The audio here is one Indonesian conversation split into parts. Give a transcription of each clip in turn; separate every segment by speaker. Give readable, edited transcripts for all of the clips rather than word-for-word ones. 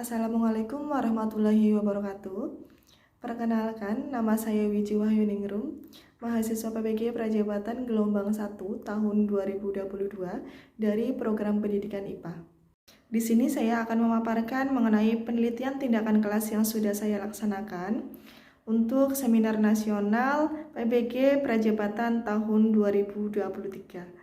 Speaker 1: Assalamualaikum warahmatullahi wabarakatuh. Perkenalkan, nama saya Wiji Wahyuningrum, mahasiswa PPG Prajabatan Gelombang 1 tahun 2022 dari Program Pendidikan IPA. Di sini saya akan memaparkan mengenai penelitian tindakan kelas yang sudah saya laksanakan untuk Seminar Nasional PPG Prajabatan tahun 2023.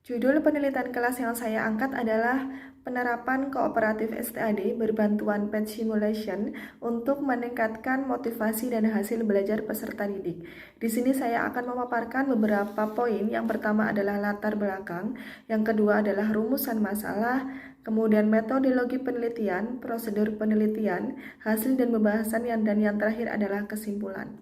Speaker 1: Judul penelitian kelas yang saya angkat adalah penerapan kooperatif STAD berbantuan PET Simulation untuk meningkatkan motivasi dan hasil belajar peserta didik. Di sini saya akan memaparkan beberapa poin. Yang pertama adalah latar belakang, yang kedua adalah rumusan masalah, kemudian metodologi penelitian, prosedur penelitian, hasil dan pembahasan, dan yang terakhir adalah kesimpulan.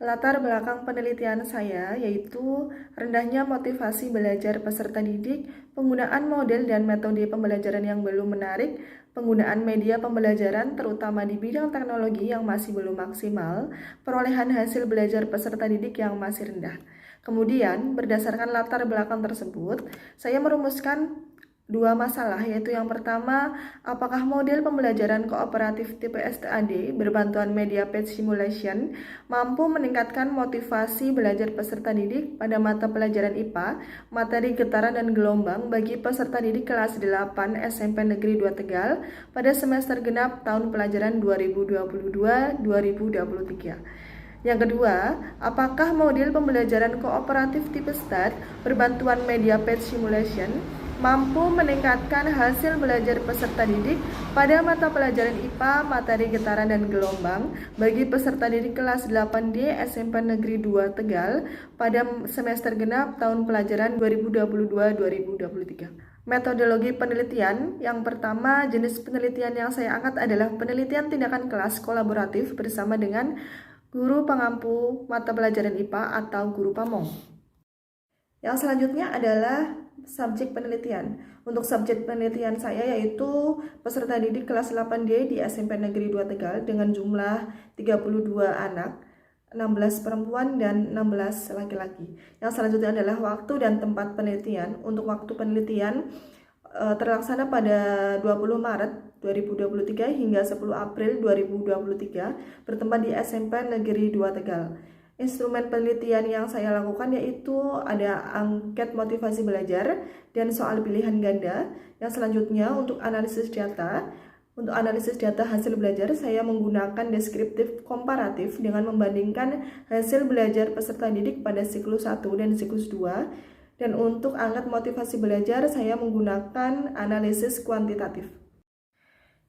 Speaker 1: Latar belakang penelitian saya yaitu rendahnya motivasi belajar peserta didik, penggunaan model dan metode pembelajaran yang belum menarik, penggunaan media pembelajaran terutama di bidang teknologi yang masih belum maksimal, perolehan hasil belajar peserta didik yang masih rendah. Kemudian, berdasarkan latar belakang tersebut, saya merumuskan dua masalah, yaitu yang pertama, apakah model pembelajaran kooperatif tipe STAD berbantuan media PET Simulation mampu meningkatkan motivasi belajar peserta didik pada mata pelajaran IPA, materi getaran dan gelombang bagi peserta didik kelas 8 SMP Negeri 2 Tegal pada semester genap tahun pelajaran 2022-2023. Yang kedua, apakah model pembelajaran kooperatif tipe STAD berbantuan media PET Simulation mampu meningkatkan hasil belajar peserta didik pada mata pelajaran IPA, materi getaran dan gelombang bagi peserta didik kelas 8D SMP Negeri 2 Tegal pada semester genap tahun pelajaran 2022-2023. Metodologi penelitian, yang pertama, jenis penelitian yang saya angkat adalah penelitian tindakan kelas kolaboratif bersama dengan guru pengampu mata pelajaran IPA atau guru pamong. Yang selanjutnya adalah subjek penelitian. Untuk subjek penelitian saya yaitu peserta didik kelas 8D di SMP Negeri 2 Tegal dengan jumlah 32 anak, 16 perempuan dan 16 laki-laki. Yang selanjutnya adalah waktu dan tempat penelitian. Untuk waktu penelitian terlaksana pada 20 Maret 2023 hingga 10 April 2023 bertempat di SMP Negeri 2 Tegal. Instrumen penelitian yang saya lakukan yaitu ada angket motivasi belajar dan soal pilihan ganda. Yang selanjutnya untuk analisis data. Untuk analisis data hasil belajar saya menggunakan deskriptif komparatif dengan membandingkan hasil belajar peserta didik pada siklus 1 dan siklus 2. Dan untuk angket motivasi belajar saya menggunakan analisis kuantitatif.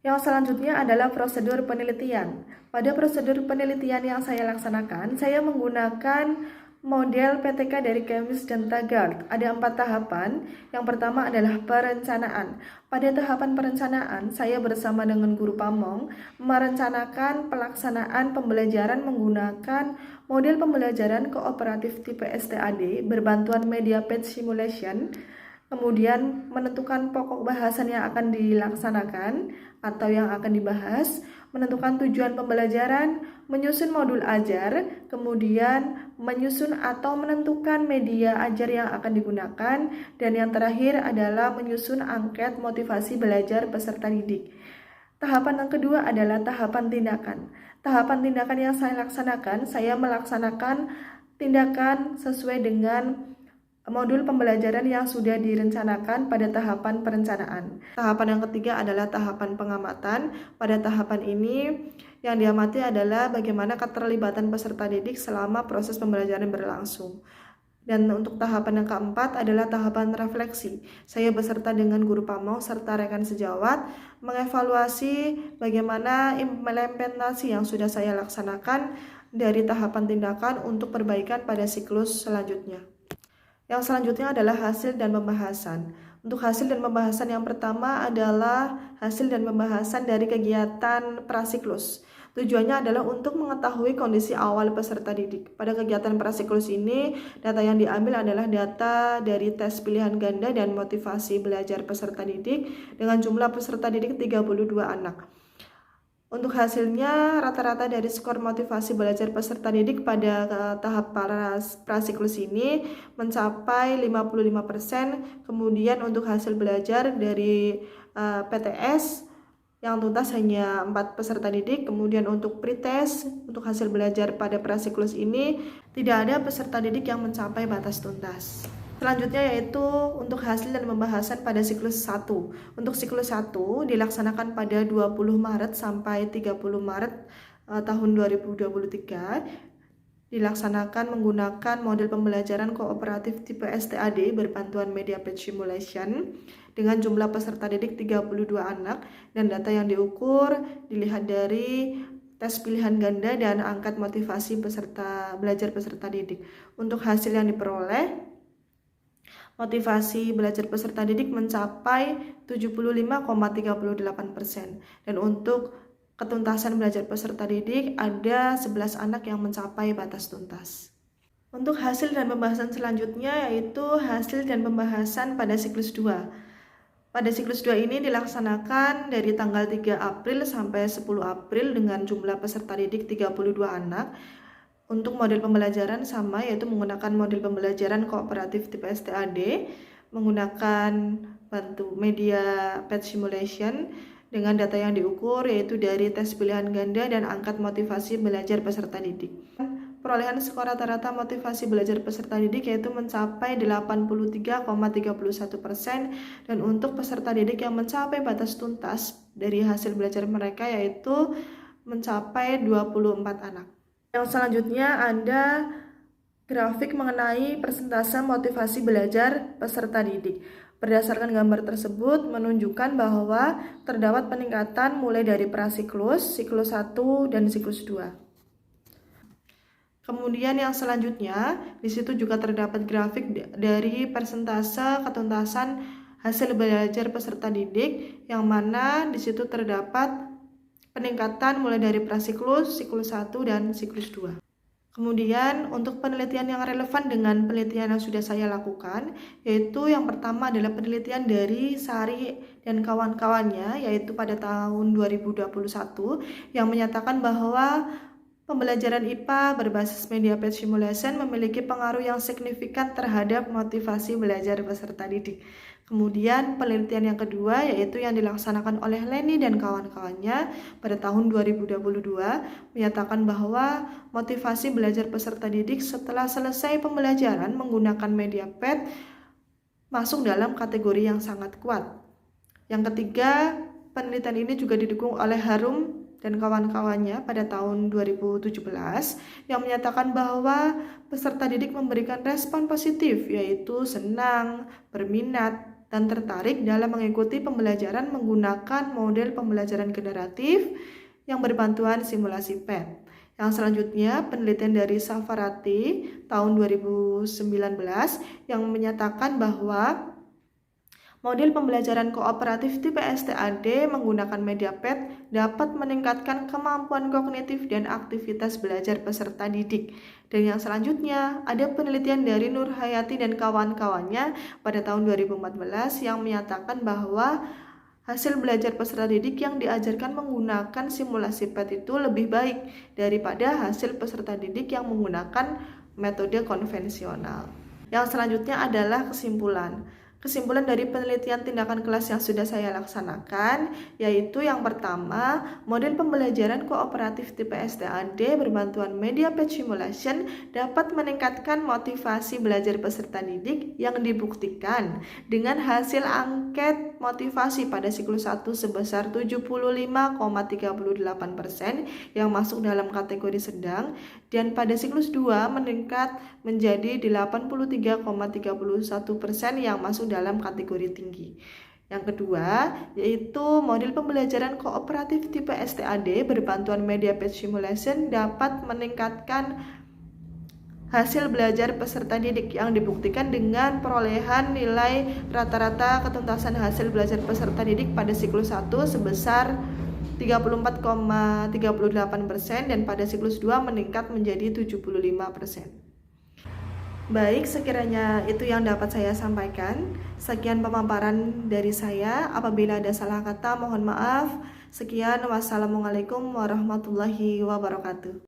Speaker 1: Yang selanjutnya adalah prosedur penelitian. Pada prosedur penelitian yang saya laksanakan, saya menggunakan model PTK dari Cambridge dan Taggart. Ada 4 tahapan. Yang pertama adalah perencanaan. Pada tahapan perencanaan, saya bersama dengan guru pamong merencanakan pelaksanaan pembelajaran menggunakan model pembelajaran kooperatif tipe STAD berbantuan media PET Simulation. Kemudian menentukan pokok bahasan yang akan dilaksanakan atau yang akan dibahas, menentukan tujuan pembelajaran, menyusun modul ajar, kemudian menyusun atau menentukan media ajar yang akan digunakan, dan yang terakhir adalah menyusun angket motivasi belajar peserta didik. Tahapan yang kedua adalah tahapan tindakan. Tahapan tindakan yang saya laksanakan, saya melaksanakan tindakan sesuai dengan modul pembelajaran yang sudah direncanakan pada tahapan perencanaan. Tahapan yang ketiga adalah tahapan pengamatan. Pada tahapan ini yang diamati adalah bagaimana keterlibatan peserta didik selama proses pembelajaran berlangsung. Dan untuk tahapan yang keempat adalah tahapan refleksi. Saya beserta dengan guru pamong serta rekan sejawat mengevaluasi bagaimana implementasi yang sudah saya laksanakan dari tahapan tindakan untuk perbaikan pada siklus selanjutnya. Yang selanjutnya adalah hasil dan pembahasan. Untuk hasil dan pembahasan yang pertama adalah hasil dan pembahasan dari kegiatan prasiklus. Tujuannya adalah untuk mengetahui kondisi awal peserta didik. Pada kegiatan prasiklus ini, data yang diambil adalah data dari tes pilihan ganda dan motivasi belajar peserta didik dengan jumlah peserta didik 32 anak. Untuk hasilnya, rata-rata dari skor motivasi belajar peserta didik pada tahap prasiklus ini mencapai 55%. Kemudian untuk hasil belajar dari PTS yang tuntas hanya 4 peserta didik. Kemudian untuk pretest, untuk hasil belajar pada prasiklus ini tidak ada peserta didik yang mencapai batas tuntas. Selanjutnya yaitu untuk hasil dan pembahasan pada siklus 1. Untuk siklus 1 dilaksanakan pada 20 Maret sampai 30 Maret tahun 2023. Dilaksanakan menggunakan model pembelajaran kooperatif tipe STAD berbantuan media patch simulation dengan jumlah peserta didik 32 anak dan data yang diukur dilihat dari tes pilihan ganda dan angkat motivasi belajar peserta didik. Untuk hasil yang diperoleh, motivasi belajar peserta didik mencapai 75,38% dan untuk ketuntasan belajar peserta didik ada 11 anak yang mencapai batas tuntas. Untuk hasil dan pembahasan selanjutnya yaitu hasil dan pembahasan pada siklus 2. Pada siklus 2 ini dilaksanakan dari tanggal 3 April sampai 10 April dengan jumlah peserta didik 32 anak. Untuk model pembelajaran sama, yaitu menggunakan model pembelajaran kooperatif tipe STAD, menggunakan bantu media patch simulation dengan data yang diukur yaitu dari tes pilihan ganda dan angkat motivasi belajar peserta didik. Perolehan skor rata-rata motivasi belajar peserta didik yaitu mencapai 83,31% dan untuk peserta didik yang mencapai batas tuntas dari hasil belajar mereka yaitu mencapai 24 anak. Yang selanjutnya ada grafik mengenai persentase motivasi belajar peserta didik. Berdasarkan gambar tersebut menunjukkan bahwa terdapat peningkatan mulai dari prasiklus, siklus 1 dan siklus 2. Kemudian yang selanjutnya, di situ juga terdapat grafik dari persentase ketuntasan hasil belajar peserta didik, yang mana di situ terdapat peningkatan mulai dari prasiklus, siklus 1 dan siklus 2. Kemudian untuk penelitian yang relevan dengan penelitian yang sudah saya lakukan, yaitu yang pertama adalah penelitian dari Sari dan kawan-kawannya, yaitu pada tahun 2021, yang menyatakan bahwa pembelajaran IPA berbasis media patch simulation memiliki pengaruh yang signifikan terhadap motivasi belajar peserta didik. Kemudian penelitian yang kedua yaitu yang dilaksanakan oleh Leni dan kawan-kawannya pada tahun 2022 menyatakan bahwa motivasi belajar peserta didik setelah selesai pembelajaran menggunakan media patch masuk dalam kategori yang sangat kuat. Yang ketiga, penelitian ini juga didukung oleh Harum dan kawan-kawannya pada tahun 2017 yang menyatakan bahwa peserta didik memberikan respon positif yaitu senang, berminat, dan tertarik dalam mengikuti pembelajaran menggunakan model pembelajaran generatif yang berbantuan simulasi PET. Yang selanjutnya penelitian dari Safarati tahun 2019 yang menyatakan bahwa model pembelajaran kooperatif tipe STAD menggunakan media PET dapat meningkatkan kemampuan kognitif dan aktivitas belajar peserta didik. Dan yang selanjutnya ada penelitian dari Nur Hayati dan kawan-kawannya pada tahun 2014 yang menyatakan bahwa hasil belajar peserta didik yang diajarkan menggunakan simulasi PET itu lebih baik daripada hasil peserta didik yang menggunakan metode konvensional. Yang selanjutnya adalah kesimpulan. Kesimpulan dari penelitian tindakan kelas yang sudah saya laksanakan yaitu yang pertama, model pembelajaran kooperatif tipe STAD berbantuan media patch simulation dapat meningkatkan motivasi belajar peserta didik yang dibuktikan dengan hasil angket motivasi pada siklus 1 sebesar 75,38% yang masuk dalam kategori sedang dan pada siklus 2 meningkat menjadi 83,31% yang masuk dalam kategori tinggi. Yang kedua, yaitu model pembelajaran kooperatif tipe STAD berbantuan media patch simulation dapat meningkatkan hasil belajar peserta didik yang dibuktikan dengan perolehan nilai rata-rata ketuntasan hasil belajar peserta didik pada siklus 1 sebesar 34,38% dan pada siklus 2 meningkat menjadi 75%. Baik, sekiranya itu yang dapat saya sampaikan. Sekian pemaparan dari saya. Apabila ada salah kata, mohon maaf. Sekian, wassalamualaikum warahmatullahi wabarakatuh.